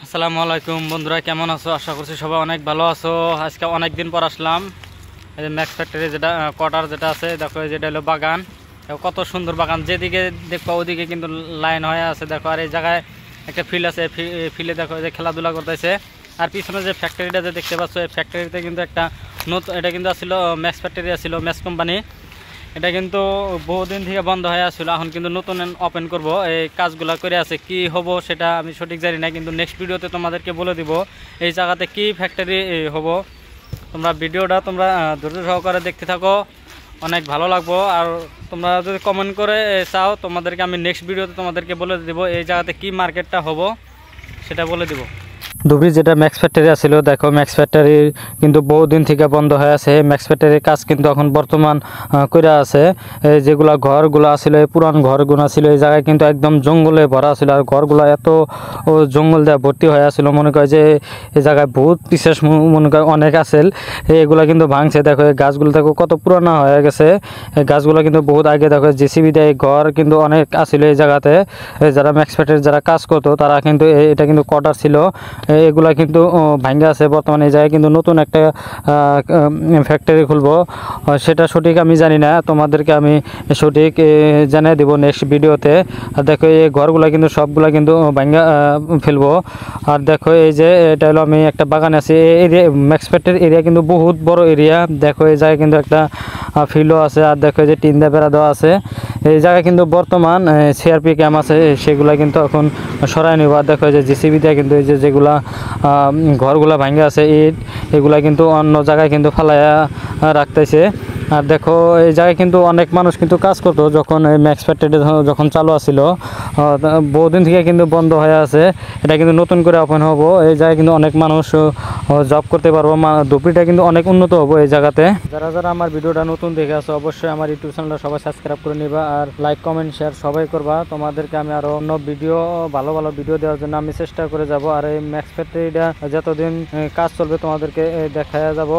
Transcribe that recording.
আসসালামু আলাইকুম বন্ধুরা, কেমন আছো? আশা করছি সবাই অনেক ভালো আছো। আজকে অনেক দিন পর আসলাম। এই যে ম্যাক্স ফ্যাক্টরি যেটা কোয়ার্টার যেটা আছে, দেখো যেটা হলো বাগান। কত সুন্দর বাগান, যেদিকে দেখবো ওদিকে কিন্তু লাইন হয়ে আছে। দেখো আর এই জায়গায় একটা ফিল্ড আছে, ফিল্ডে দেখো যে খেলাধুলা করতেছে। আর পিছনে যে ফ্যাক্টরিটা যে দেখতে পাচ্ছ, এই ফ্যাক্টরিতে কিন্তু একটা নতুন, এটা কিন্তু আসলে ম্যাক্স ফ্যাক্টরি ছিল, ম্যাক্স কোম্পানি। এটা কিন্তু বহুদিন থেকে বন্ধ হয়ে আসছিল, এখন কিন্তু নতুন ওপেন করব। এই কাজগুলো করে আছে, কি হব সেটা আমি সঠিক জানি না, কিন্তু নেক্সট ভিডিওতে তোমাদেরকে বলে দিব এই জায়গাতে কি ফ্যাক্টরি হব। তোমরা ভিডিওটা ধৈর্য সহকারে দেখতে থাকো, অনেক ভালো লাগবো। আর তোমরা যদি কমেন্ট করে চাও, তোমাদেরকে আমি নেক্সট ভিডিওতে তোমাদেরকে বলে দিব এই জায়গাতে কি মার্কেটটা হব, সেটা বলে দিব। ধুবড়ি যেটা ম্যাক্স ফ্যাক্টরি আছিল, দেখো ম্যাক্স ফ্যাক্টরি কিন্তু বহুদিন থেকে বন্ধ হয়ে আছে। ম্যাক্স ফ্যাক্টরির কাজ কিন্তু এখন বর্তমান করে আছে। যেগুলা ঘরগুলো আছিল, পুরান ঘরগুলো ছিল, এই জায়গায় কিন্তু একদম জঙ্গলে ভরা ছিল। আর ঘরগুলো এত জঙ্গল দেওয়া ভর্তি হয়ে আছিল, মনে করে যে এই জায়গায় বহুত বিশেষ মনে করে অনেক আছিল। এগুলা কিন্তু ভাঙছে। দেখো এই গাছগুলো দেখো কত পুরানা হয়ে গেছে। এই গাছগুলো কিন্তু বহুত আগে দেখো জেসিবি দেয়। ঘর কিন্তু অনেক আছিল এই জায়গাতে। যারা ম্যাক্স ফ্যাক্টরি যারা কাজ করতো তারা কিন্তু এটা কিন্তু কোয়ার্টার ছিল, এগুলা কিন্তু ভাঙ্গা আছে। বর্তমানে এই জায়গায় কিন্তু নতুন একটা ফ্যাক্টরি খুলবো, সেটা সঠিক আমি জানি না, তোমাদেরকে আমি সঠিক জানিয়ে দিব নেক্সট ভিডিওতে। আর দেখো এই ঘরগুলা কিন্তু সবগুলা কিন্তু ভাঙ্গা ফেলবো। আর দেখো এই যে এটা হলো, আমি একটা বাগান আছে। এই এরিয়া ম্যাক্স ফ্যাক্টরি এরিয়া কিন্তু বহুত বড় এরিয়া। দেখো এই জায়গায় কিন্তু একটা ফিল্ডও আছে। আর দেখো এই যে টিন দিয়ে বেড়া দেওয়া আছে। এই জায়গায় কিন্তু বর্তমান সিআরপি ক্যাম্প আছে, সেগুলা কিন্তু এখন সরাই নিব। আর দেখো এই যে জিসিবি দিয়ে কিন্তু এই যে যেগুলা ঘরগুলা ভাঙ্গা আছে ইট, এগুলা কিন্তু অন্য জায়গায় কিন্তু ফালাইয়া রাখতেছে। আর দেখো এই জায়গায় কিন্তু অনেক মানুষ কিন্তু কাজ করতো যখন এই ম্যাক্স ফ্যাক্টরি যখন চালু আছিল। বহুদিন থেকে কিন্তু বন্ধ হয়ে আছে, এটা কিন্তু নতুন করে ওপেন হবো। এই জায়গায় কিন্তু অনেক মানুষ জব করতে পারবো। ধুবড়িটা কিন্তু অনেক উন্নত হবো এই জায়গাতে। যারা যারা আমার ভিডিওটা নতুন দেখে আসো, অবশ্যই আমার ইউটিউব চ্যানেলটা সবাই সাবস্ক্রাইব করে নিবা, আর লাইক কমেন্ট শেয়ার সবাই করবা। তোমাদেরকে আমি আরো অন্য ভিডিও, ভালো ভালো ভিডিও দেওয়ার জন্য আমি চেষ্টা করে যাব। আর এই ম্যাক্স ফ্যাক্টরিটা যতদিন কাজ চলবে তোমাদেরকে দেখায়া যাব।